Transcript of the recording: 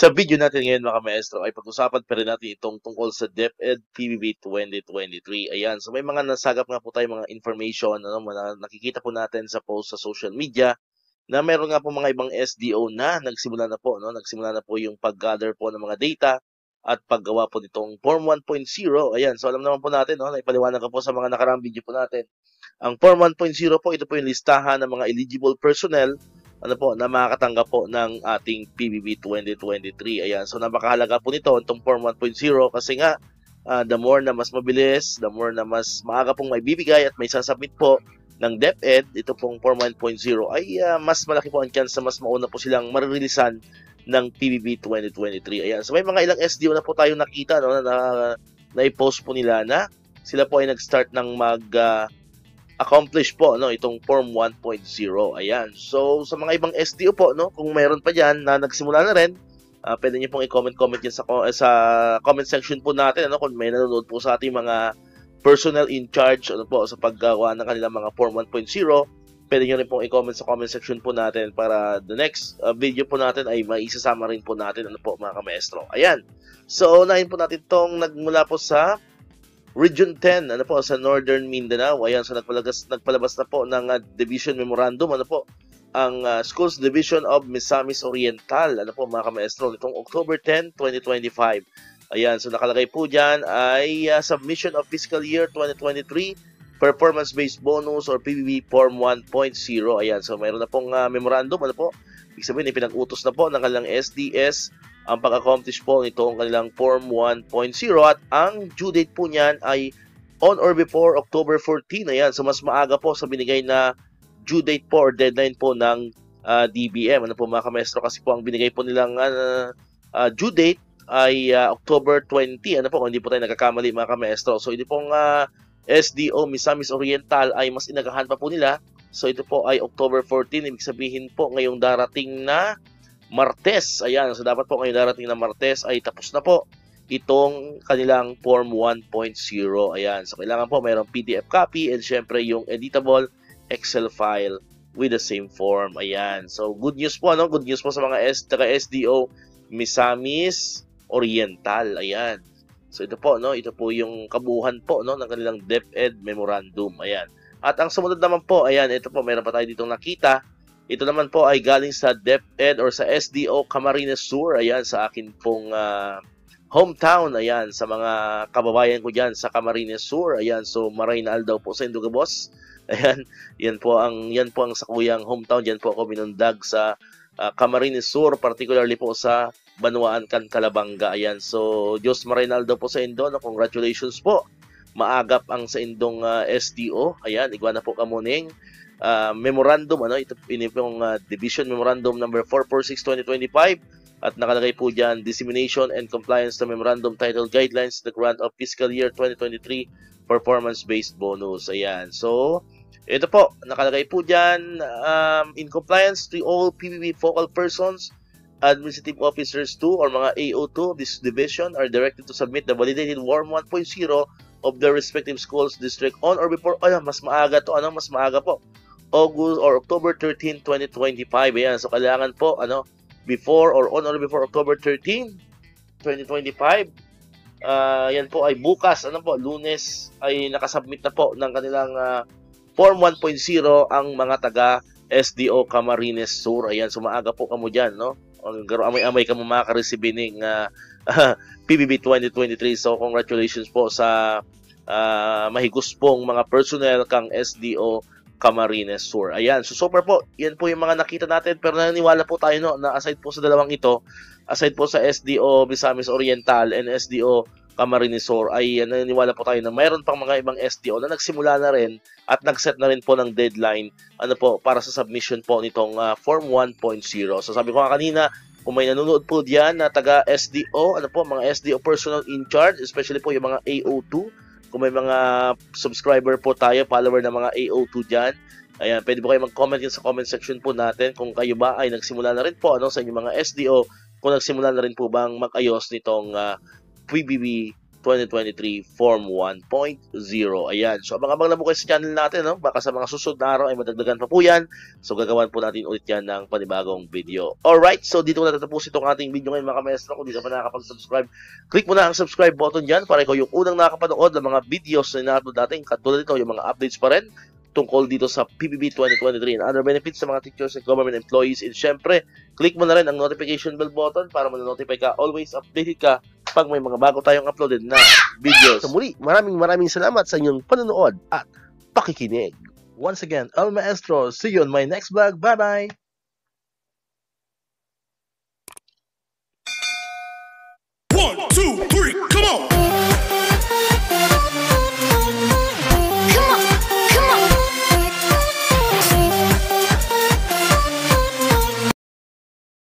Sa video natin ngayon mga maestro ay pag-usapan pa rin natin itong tungkol sa DepEd PBB 2023. Ayan, so may mga nasagap nga po tayo mga information, nakikita po natin sa post sa social media na meron nga po mga ibang SDO na nagsimula na po, nagsimula na po yung pag-gather po ng mga data at paggawa po nitong Form 1.0. Ayan, so alam naman po natin, naipaliwanag ko po sa mga nakaraang video po natin. Ang Form 1.0 po, ito po yung listahan ng mga eligible personnel na makakatanggap po ng ating PBB 2023. Ayan, so napakahalaga po nito itong Form 1.0 kasi nga the more na mas mabilis, the more na mas maaga pong may bibigay at may sasubmit po ng DepEd, ito pong Form 1.0 ay mas malaki po ang chance na mas mauna po silang maririlisan ng PBB 2023. Ayan, so may mga ilang SDO na po tayong nakita na i-post po nila na sila po ay nag-start ng accomplish po itong Form 1.0. Ayan. So sa mga ibang SDO po kung mayroon pa diyan na nagsimula na rin, pwede niyo pong i-comment diyan sa comment section po natin kung may nanonood po sa ating mga personnel in charge sa paggawa ng kanilang mga Form 1.0. Pwede niyo rin pong i-comment sa comment section po natin para the next video po natin ay maisasama rin po natin mga kamaestro. Ayan. So unahin po natin tong nagmula po sa Region 10, sa Northern Mindanao. Ayan, so nagpalabas na po ng Division Memorandum, ang Schools Division of Misamis Oriental, mga kamaestro, nitong October 10, 2025. Ayan, so nakalagay po dyan ay Submission of Fiscal Year 2023 Performance-Based Bonus or PBB Form 1.0. Ayan, so mayroon na pong memorandum, ibig sabihin, ipinag-utos na po ng kanilang SDS ang pag-accomplish po nitong kanilang Form 1.0 at ang due date po niyan ay on or before October 14. Ayan, so mas maaga po sa binigay na due date po or deadline po ng DBM. Mga kamestro, kasi po ang binigay po nilang due date ay October 20. Kung hindi po tayo nagkakamali mga kamestro. So ito pong SDO Misamis Oriental ay mas inagahan pa po nila. So ito po ay October 14. Ibig sabihin po ngayong darating na Martes. Ayan, so dapat po ngayong darating na Martes ay tapos na po itong kanilang Form 1.0. Ayan, so kailangan po mayroong PDF copy and syempre yung editable Excel file with the same form. Ayan, so good news po, good news po sa mga SDO Misamis Oriental. Ayan, so ito po, ito po yung kabuuhan po ng kanilang DepEd Memorandum. Ayan, at ang sumunod naman po, ayan, ito po, meron pa tayo ditong nakita. Ito naman po ay galing sa DepEd or sa SDO Camarines Sur. Ayan, sa akin pong hometown. Ayan, sa mga kababayan ko dyan sa Camarines Sur. Ayan, so Maraynal daw po sa Indugabos. Ayan, yan po ang sakuyang hometown. Diyan po ako binundag sa Camarines Sur, particularly po sa Banwaan, Calabanga. Ayan, so Diyos Maraynal daw po sa Indo. Congratulations po. Maagap ang sa Indong SDO. Ayan, igwa na po kamuning. Memorandum, ito yung Division Memorandum number 446-2025 at nakalagay po dyan Dissemination and Compliance to Memorandum titled Guidelines to the Grant of Fiscal Year 2023 Performance-Based Bonus. Ayan, so ito po, nakalagay po dyan in compliance to all PBB focal persons, administrative officers 2 or mga AO2 this division are directed to submit the validated Form 1.0 of their respective schools district on or before, mas maaga to, mas maaga po, August or October 13, 2025. Ayan, so kailangan po before or on or before October 13, 2025. Yan po ay bukas, Lunes ay nakasubmit na po ng kanilang Form 1.0 ang mga taga SDO Camarines Sur. Ayan, so maaga po kamo diyan, Garo amay-amay kamo makareceive ning PBB 2023. So congratulations po sa mahigos pong mga personnel kang SDO Camarines Sur. Ayan, so super po. Yan po yung mga nakita natin, pero naniniwala po tayo na aside po sa dalawang ito, aside po sa SDO Misamis Oriental and SDO Camarines Sur, ay naniniwala po tayo na mayroon pang mga ibang SDO na nagsimula na rin at nagset na rin po ng deadline para sa submission po nitong Form 1.0. So sabi ko nga kanina, kung may nanonood po diyan na taga SDO, mga SDO personnel in charge, especially po yung mga AO2, kung may mga subscriber po tayo, follower ng mga AO2 dyan, ayan, pwede po kayo mag-comment yun sa comment section po natin kung kayo ba ay nagsimula na rin po sa inyong mga SDO, kung nagsimula na rin po bang mag-ayos nitong PBB 2023 Form 1.0. Ayan. So, abang-abang lang po kayo sa channel natin, no? Baka sa mga susunod na araw ay madagdagan pa po yan. So, gagawan po natin ulit yan ng panibagong video. Alright, so dito na tatapos itong ating video ngayon, mga ka-maestro. Kung di ka pa nakakapag-subscribe, click mo na ang subscribe button dyan para ikaw yung unang nakakapanood ng mga videos na ina-upload natin. Katulad ito, yung mga updates pa rin tungkol dito sa PBB 2023 and other benefits sa mga teachers and government employees. And syempre, click mo na rin ang notification bell button para ma-notify ka, always updated ka pag may mga bago tayong uploaded na videos. Sa muli, maraming salamat sa inyong panonood at pakikinig. Once again, El Maestro. See you on my next vlog. Bye-bye!